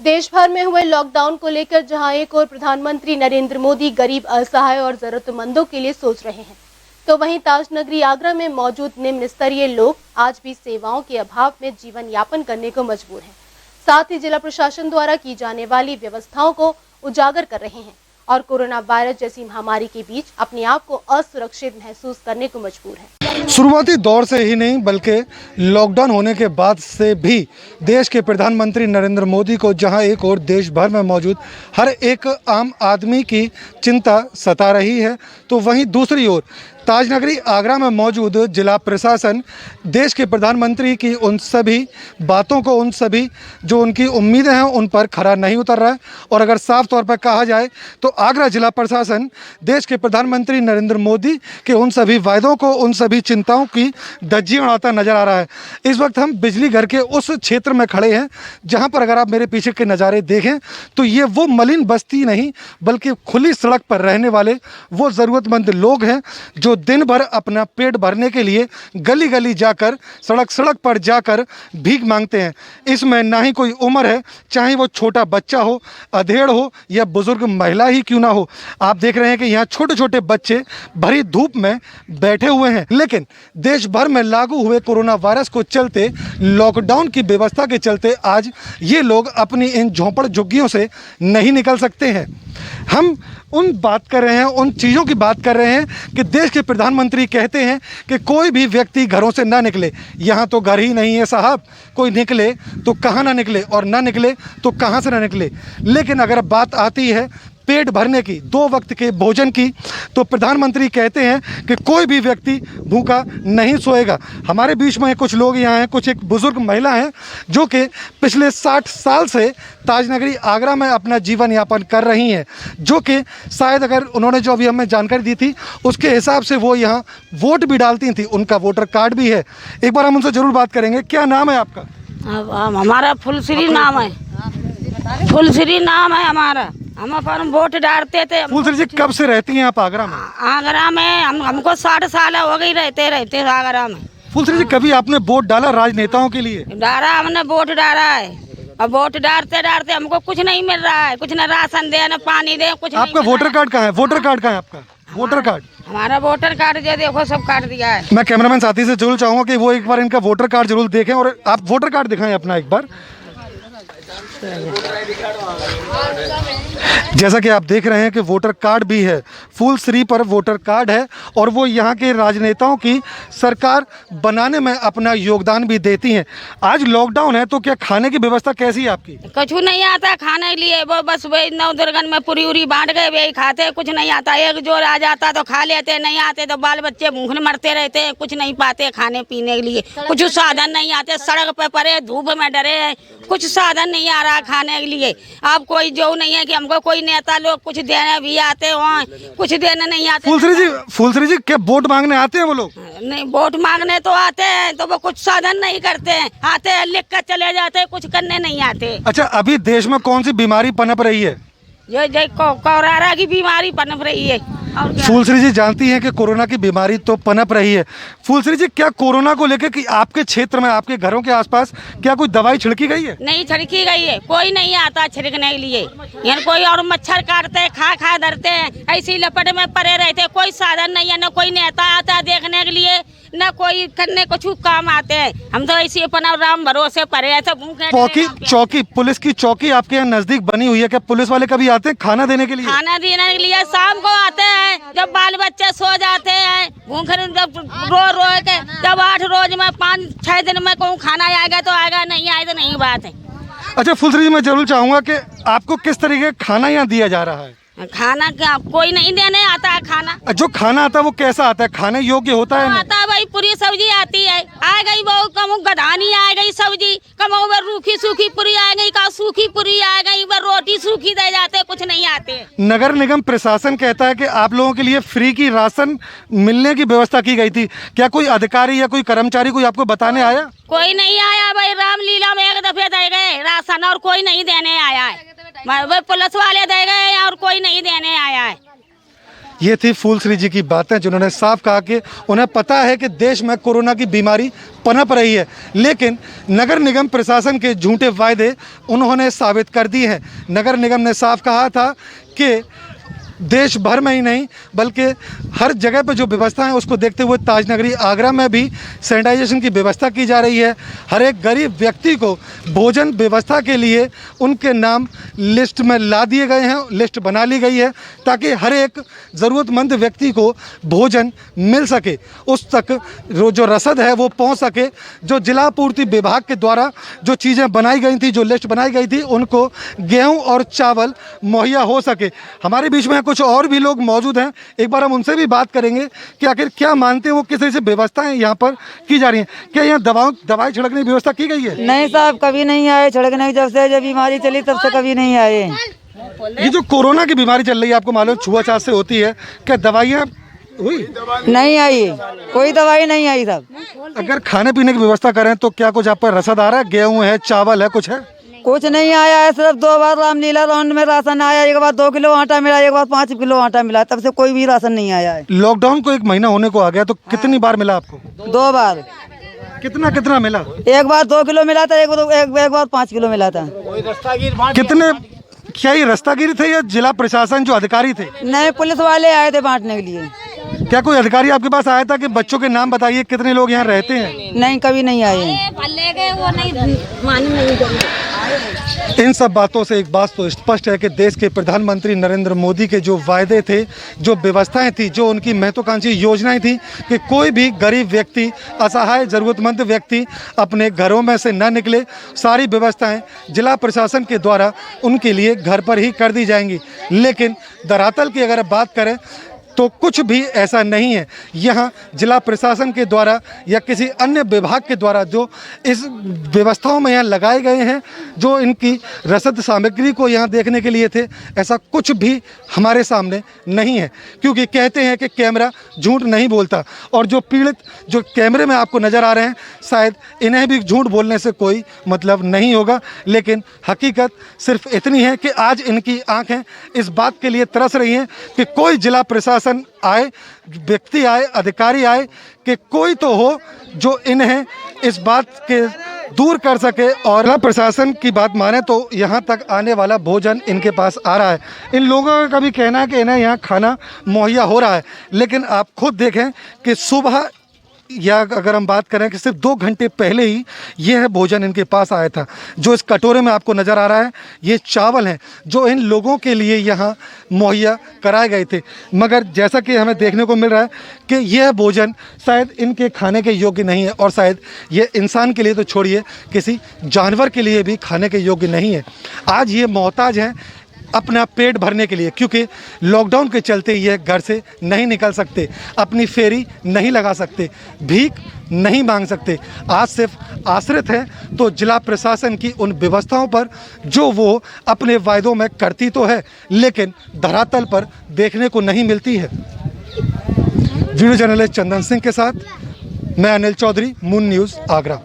देश भर में हुए लॉकडाउन को लेकर जहां एक और प्रधानमंत्री नरेंद्र मोदी गरीब, असहाय और जरूरतमंदों के लिए सोच रहे हैं, तो वहीं ताजनगरी आगरा में मौजूद निम्न स्तरीय लोग आज भी सेवाओं के अभाव में जीवन यापन करने को मजबूर हैं। साथ ही जिला प्रशासन द्वारा की जाने वाली व्यवस्थाओं को उजागर कर रहे हैं और कोरोना वायरस जैसी महामारी के बीच अपने आप को असुरक्षित महसूस करने को मजबूर है। शुरुआती दौर से ही नहीं बल्कि लॉकडाउन होने के बाद से भी देश के प्रधानमंत्री नरेंद्र मोदी को जहां एक और देश भर में मौजूद हर एक आम आदमी की चिंता सता रही है, तो वहीं दूसरी ओर ताजनगरी आगरा में मौजूद जिला प्रशासन देश के प्रधानमंत्री की उन सभी बातों को, उन सभी जो उनकी उम्मीदें हैं उन पर खरा नहीं उतर रहा है। और अगर साफ तौर पर कहा जाए तो आगरा जिला प्रशासन देश के प्रधानमंत्री नरेंद्र मोदी के उन सभी वायदों को, उन सभी चिंताओं की धज्जियां उड़ाता नजर आ रहा है। इस वक्त हम बिजली घर के उस क्षेत्र में खड़े हैं जहां पर अगर आप मेरे पीछे के नज़ारे देखें तो ये वो मलिन बस्ती नहीं बल्कि खुली सड़क पर रहने वाले वो ज़रूरतमंद लोग हैं जो दिन भर अपना पेट भरने के लिए गली गली जाकर, सड़क सड़क पर जाकर भीख मांगते हैं। इसमें ना ही कोई उम्र है, चाहे वो छोटा बच्चा हो, अधेड़ हो या बुजुर्ग महिला ही क्यों ना हो। आप देख रहे हैं कि यहाँ छोटे छोटे बच्चे भरी धूप में बैठे हुए हैं। लेकिन देश भर में लागू हुए कोरोना वायरस को चलते, लॉकडाउन की व्यवस्था के चलते आज ये लोग अपनी इन झोंपड़ झुग्गियों से नहीं निकल सकते हैं। हम उन बात कर रहे हैं, उन चीज़ों की बात कर रहे हैं कि देश के प्रधानमंत्री कहते हैं कि कोई भी व्यक्ति घरों से ना निकले। यहाँ तो घर ही नहीं है साहब, कोई निकले तो कहाँ ना निकले और ना निकले तो कहाँ से ना निकले। लेकिन अगर बात आती है पेट भरने की, 2 वक्त के भोजन की, तो प्रधानमंत्री कहते हैं कि कोई भी व्यक्ति भूखा नहीं सोएगा। हमारे बीच में कुछ लोग यहाँ हैं, कुछ एक बुजुर्ग महिला हैं जो कि पिछले 60 साल से ताजनगरी आगरा में अपना जीवन यापन कर रही हैं, जो कि शायद अगर उन्होंने जो अभी हमें जानकारी दी थी उसके हिसाब से वो यहाँ वोट भी डालती थी, उनका वोटर कार्ड भी है। एक बार हम उनसे ज़रूर बात करेंगे। क्या नाम है आपका? हमारा फुलश्री नाम है, फुलश्री नाम है हमारा। हम अपन वोट डालते थे। फुलश्री जी, कब से रहती हैं आप आगरा में? आगरा में हमको 60 साल हो गई रहते आगरा में। फुलश्री जी, कभी आपने वोट डाला राजनेताओं के लिए? डाला, हमने वोट डाला है और वोट डालते डालते हमको कुछ नहीं मिल रहा है, कुछ न राशन दे न पानी दे, कुछ नहीं। आपका वोटर कार्ड कहाँ है? वोटर कार्ड कहाँ है आपका? Voter card? हमारा वोटर कार्ड जो देखो सब काट दिया है। मैं कैमरामैन साथी से जरूर चाहूंगा कि वो एक बार इनका वोटर कार्ड जरूर देखें और आप वोटर कार्ड दिखाएं अपना एक बार। जैसा कि आप देख रहे हैं कि वोटर कार्ड भी है, फुलश्री पर वोटर कार्ड है और वो यहाँ के राजनेताओं की सरकार बनाने में अपना योगदान भी देती हैं। आज लॉकडाउन है तो क्या खाने की व्यवस्था कैसी है आपकी? कुछ नहीं आता खाने के लिए, वो बस वही 9 दुर्गन में पूरी उरी बांट गए, वही खाते, कुछ नहीं आता। एक जोर आ जाता तो खा लेते, नहीं आते तो बाल बच्चे भूखे मरते रहते हैं, कुछ नहीं पाते खाने पीने के लिए, कुछ साधन नहीं आते, सड़क पे पड़े धूप में डरे हैं, कुछ साधन नहीं आ रहा खाने के लिए। अब कोई जो नहीं है कि हमको कोई नेता लोग कुछ देने भी आते हो, कुछ देने नहीं आते। फुलश्री जी क्या वोट मांगने आते हैं वो लोग? नहीं, वोट मांगने तो आते हैं तो वो कुछ साधन नहीं करते हैं, आते हैं लिख कर चले जाते हैं, कुछ करने नहीं आते। अच्छा, अभी देश में कौन सी बीमारी पनप रही है? ये कोरोना की बीमारी पनप रही है। फुलश्री जी जानती हैं कि कोरोना की बीमारी तो पनप रही है। फुलश्री जी, क्या कोरोना को लेकर कि आपके क्षेत्र में, आपके घरों के आसपास क्या कोई दवाई छिड़की गई है? नहीं छिड़की गई है, कोई नहीं आता छिड़कने के लिए। यानी कोई और मच्छर काटते हैं, खा धरते हैं, ऐसी लपट में पड़े रहते हैं, कोई साधन नहीं है, न कोई नेता आता है देखने के लिए, न कोई करने कुछ काम आते हैं। हम तो ऐसे अपना राम भरोसे पड़े ऐसे भूखे। चौकी, पुलिस की चौकी आपके यहाँ नजदीक बनी हुई है, क्या पुलिस वाले कभी आते हैं खाना देने के लिए? खाना देने के लिए शाम को आते हैं, जब बाल बच्चे सो जाते हैं भूखे, जब रो के, जब 8 रोज में 5-6 दिन में कोई खाना आएगा तो आएगा, नहीं आए तो नहीं बात है। अच्छा फुलश्री जी, मैं जरूर चाहूंगा कि आपको किस तरीके का खाना यहाँ दिया जा रहा है? खाना क्या कोई नहीं देने आता है खाना। जो खाना आता है वो कैसा आता है? खाने योग्य होता है? आता है भाई, पूरी सब्जी आती है, आ गई वो कम गधानी आ गई सब्जी, कम रूखी सूखी पूरी आ गई, का सूखी पूरी आ गई, वो रोटी सूखी दे जाते, कुछ नहीं आते। नगर निगम प्रशासन कहता है कि आप लोगों के लिए फ्री की राशन मिलने की व्यवस्था की गई थी, क्या कोई अधिकारी या कोई कर्मचारी कोई आपको बताने आया? कोई नहीं आया भाई, रामलीला में एक दफे दे गए राशन और कोई नहीं देने आया है। पुलिस वाले दे गए और कोई नहीं देने आया है। ये थी फूलश्री जी की बातें, जिन्होंने साफ कहा कि उन्हें पता है कि देश में कोरोना की बीमारी पनप रही है, लेकिन नगर निगम प्रशासन के झूठे वायदे उन्होंने साबित कर दिए हैं। नगर निगम ने साफ कहा था कि देश भर में ही नहीं बल्कि हर जगह पर जो व्यवस्था है उसको देखते हुए ताजनगरी आगरा में भी सैनिटाइजेशन की व्यवस्था की जा रही है। हर एक गरीब व्यक्ति को भोजन व्यवस्था के लिए उनके नाम लिस्ट में ला दिए गए हैं, लिस्ट बना ली गई है ताकि हर एक ज़रूरतमंद व्यक्ति को भोजन मिल सके, उस तक जो रसद है वो पहुंच सके। जो जिला पूर्ति विभाग के द्वारा जो चीज़ें बनाई गई थी, जो लिस्ट बनाई गई थी, उनको गेहूँ और चावल मुहैया हो सके। हमारे बीच में कुछ और भी लोग मौजूद हैं, एक बार हम उनसे भी बात करेंगे कि आखिर क्या मानते हैं वो, किस तरह से व्यवस्थाएं यहाँ पर की जा रही हैं। क्या यहाँ दवाई छिड़कने की व्यवस्था की गई है? नहीं साहब, कभी नहीं आए छिड़कने, जब बीमारी चली तब से कभी नहीं आए। ये जो कोरोना की बीमारी चल रही है, आपको मालूम छुआछात से होती है, क्या दवाइयाँ हुई? नहीं आई, कोई दवाई नहीं आई साहब। अगर खाने पीने की व्यवस्था करें तो क्या कुछ आप पर रसद आ रहा है? गेहूँ है, चावल है, कुछ है? कुछ नहीं आया है, सिर्फ 2 बार रामलीला राउंड में राशन आया। एक बार 2 किलो आटा मिला, एक बार 5 किलो आटा मिला, तब से कोई भी राशन नहीं आया है। लॉकडाउन को 1 महीना होने को आ गया, तो कितनी बार मिला आपको? 2 बार। कितना मिला? एक बार 2 किलो मिला था, एक बार 5 किलो मिला था। कितने, क्या ये रास्तागिरी थे या जिला प्रशासन जो अधिकारी थे? नहीं, पुलिस वाले आए थे बांटने के लिए। क्या कोई अधिकारी आपके पास आया था कि बच्चों के नाम बताइए, कितने लोग यहाँ रहते हैं? नहीं, कभी नहीं आए। इन सब बातों से एक बात तो स्पष्ट है कि देश के प्रधानमंत्री नरेंद्र मोदी के जो वायदे थे, जो व्यवस्थाएं थी, जो उनकी महत्वाकांक्षी योजनाएं थी कि कोई भी गरीब व्यक्ति, असहाय ज़रूरतमंद व्यक्ति अपने घरों में से न निकले, सारी व्यवस्थाएं जिला प्रशासन के द्वारा उनके लिए घर पर ही कर दी जाएंगी। लेकिन धरातल की अगर बात करें तो कुछ भी ऐसा नहीं है। यहाँ जिला प्रशासन के द्वारा या किसी अन्य विभाग के द्वारा जो इस व्यवस्थाओं में यहाँ लगाए गए हैं, जो इनकी रसद सामग्री को यहाँ देखने के लिए थे, ऐसा कुछ भी हमारे सामने नहीं है। क्योंकि कहते हैं कि कैमरा झूठ नहीं बोलता, और जो पीड़ित जो कैमरे में आपको नज़र आ रहे हैं, शायद इन्हें भी झूठ बोलने से कोई मतलब नहीं होगा। लेकिन हकीकत सिर्फ इतनी है कि आज इनकी आँखें इस बात के लिए तरस रही हैं कि कोई जिला प्रशासन आए, व्यक्ति आए, अधिकारी आए, कि कोई तो हो जो इन्हें इस बात के दूर कर सके। और जिला प्रशासन की बात माने तो यहाँ तक आने वाला भोजन इनके पास आ रहा है। इन लोगों का भी कहना है कि इन्हें यहाँ खाना मुहैया हो रहा है, लेकिन आप खुद देखें कि सुबह या अगर हम बात करें कि सिर्फ 2 घंटे पहले ही यह भोजन इनके पास आया था। जो इस कटोरे में आपको नज़र आ रहा है, ये चावल हैं जो इन लोगों के लिए यहाँ मुहैया कराए गए थे। मगर जैसा कि हमें देखने को मिल रहा है कि यह भोजन शायद इनके खाने के योग्य नहीं है, और शायद ये इंसान के लिए तो छोड़िए, किसी जानवर के लिए भी खाने के योग्य नहीं है। आज ये मोहताज हैं अपना पेट भरने के लिए, क्योंकि लॉकडाउन के चलते ये घर से नहीं निकल सकते, अपनी फेरी नहीं लगा सकते, भीख नहीं मांग सकते। आज सिर्फ आश्रित है तो जिला प्रशासन की उन व्यवस्थाओं पर जो वो अपने वायदों में करती तो है, लेकिन धरातल पर देखने को नहीं मिलती है। वीडियो जर्नलिस्ट चंदन सिंह के साथ मैं अनिल चौधरी, मून न्यूज़, आगरा।